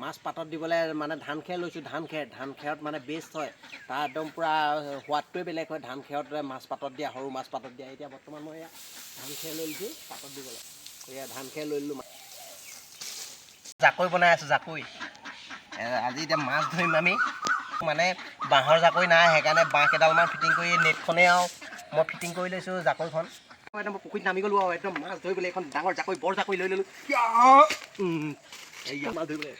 মাছ পাতত দিবলৈ মানে ধান খেৰ লৈছোঁ। ধান খেৰত মানে বেষ্ট হয়, তাৰ একদম পূৰা সোৱাদটোৱে বেলেগ হয়। ধান খেৰত মাছ পাতত দিয়া, সৰু মাছ পাতত দিয়া। এতিয়া বৰ্তমান মই এয়া ধান খেৰ লৈ লৈছোঁ পাতত দিবলৈ। এয়া ধান খেৰ লৈ ল'লোঁ। জাকৈ বনাই আছোঁ, জাকৈ। আজি এতিয়া মাছ ধৰিম আমি। মানে বাঁহৰ জাকৈ নাই, সেইকাৰণে বাঁহ কেইডালমান ফিটিং কৰি নেটখনেই আৰু মই ফিটিং কৰি লৈছোঁ জাকৈখন। একদম পুখুৰীত নামি গ'লোঁ আৰু একদম মাছ ধৰিবলৈ এখন ডাঙৰ জাকৈ, বৰ জাকৈ লৈ ল'লোঁ। এইয়া মাছ ধৰিবলৈ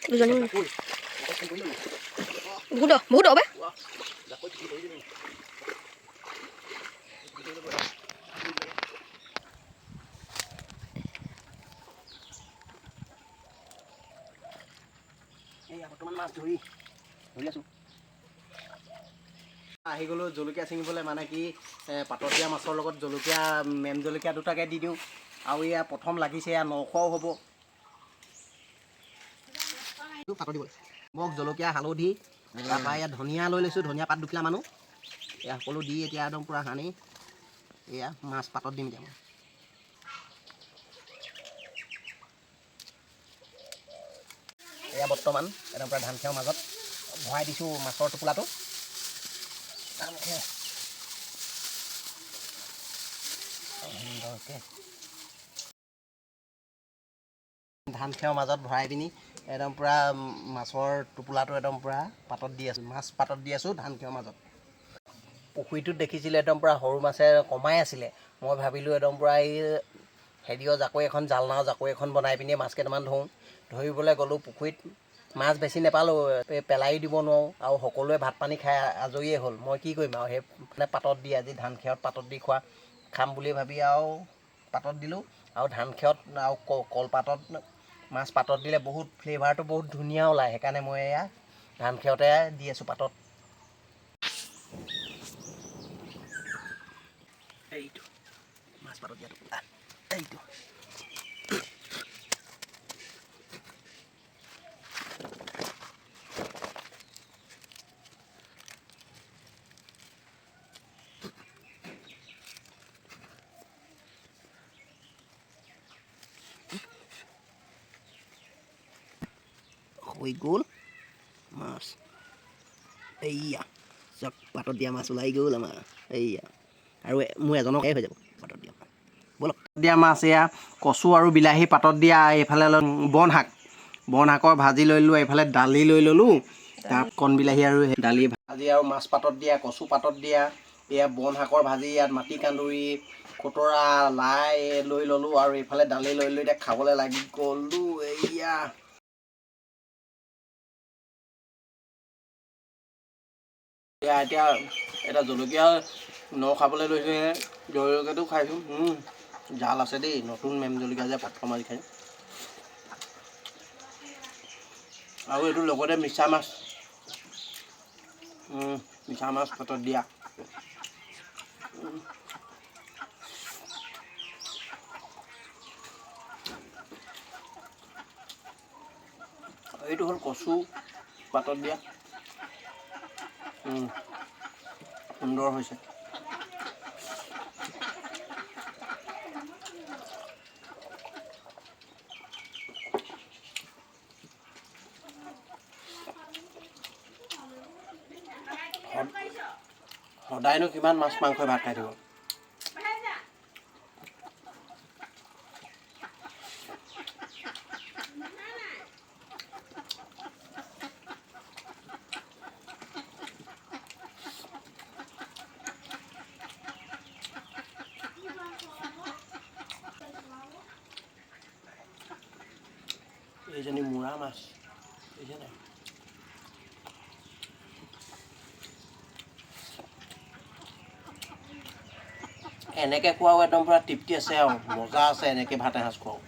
বহুত হ'ব। এইয়া বৰ্তমান মাছ ধৰি আছোঁ। আহি গ'লোঁ জলকীয়া ছিঙিবলৈ। মানে কি পাতত দিয়া মাছৰ লগত জলকীয়া, মেম জলকীয়া দুটাকৈ দি দিওঁ। আৰু এয়া প্ৰথম লাগিছে, এয়া 900 হ'ব। পাতত দিব মোক জলকীয়া, হালধি, তাৰপৰা এয়া ধনিয়া লৈ লৈছোঁ, ধনিয়া পাত দুখিলা মানুহ। এয়া সকলো দি এতিয়া একদম পূৰা সানি এয়া মাছ পাতত দিম এতিয়া মই। এয়া বৰ্তমান একদম পূৰা ধান খেৰৰ মাজত ভৰাই দিছোঁ মাছৰ টোপোলাটো। ধান খেৰ ধান খেৰৰ মাজত ভৰাই পিনি একদম পূৰা মাছৰ টোপোলাটো একদম পূৰা পাতত দি আছোঁ। মাছ পাতত দি আছোঁ ধান খেৰৰ মাজত। পুখুৰীটোত দেখিছিলোঁ একদম পূৰা সৰু মাছে কমাই আছিলে। মই ভাবিলোঁ একদম পূৰা এই হেৰিয়ৰ জাকৈ এখন, জালনাৰ জাকৈ এখন বনাই পিনি মাছ কেইটামান ধৰিবলৈ গ'লোঁ পুখুৰীত। মাছ বেছি নাপালোঁ, পেলাই দিব নোৱাৰোঁ আৰু সকলোৱে ভাত পানী খাই আজৰিয়ে হ'ল। মই কি কৰিম আৰু সেই মানে পাতত দি আজি ধান খেৰত পাতত দি খাম বুলি ভাবি আৰু পাতত দিলোঁ। আৰু ধান খেৰত আৰু কলপাতত মাছ পাতত দিলে বহুত ফ্লেভাৰটো বহুত ধুনীয়া ওলায়। সেইকাৰণে মই এয়া ধান খেৰতে দি আছোঁ পাতত। এইটো মাছ পাতত দিয়াটো এইটো হৈ গ'ল মাছ। এইয়া চব পাতত দিয়া মাছ ওলাই গ'ল আমাৰ। এইয়া আৰু মোৰ এজনকে হৈ যাব পাতত দিয়া। ব'লক দিয়া মাছ এয়া কচু আৰু বিলাহী পাতত দিয়া। এইফালে বন শাকৰ ভাজি লৈ ল'লোঁ। এইফালে দালি লৈ ল'লোঁ, তাৰ কণ বিলাহী আৰু দালি ভাজি আৰু মাছ পাতত দিয়া, কচু পাতত দিয়া, এয়া বন শাকৰ ভাজি, ইয়াত মাটি কান্দুৰি, খুতৰা, লাই লৈ ল'লোঁ আৰু এইফালে দালি লৈ এতিয়া খাবলৈ লাগি গ'লোঁ। এইয়া এতিয়া জলকীয়া খাবলৈ লৈছোঁহে। জলকীয়াটো খাইছোঁ, জাল আছে দেই, নতুন মেম জলকীয়া যে প্ৰথম আজি খাইছোঁ। আৰু এইটো লগতে মিছা মাছ পাতত দিয়া। এইটো হ'ল কচু পাতত দিয়া। সুন্দৰ হৈছে। সদায়নো কিমান মাছ মাংসই ভাত খাই থাকিব। এইজনী মূৰা মাছ বুজিছে নাই? এনেকৈ খোৱাও একদম পূৰা তৃপ্তি আছে আৰু মজা আছে। এনেকৈ ভাত এসাঁজ খোৱাও।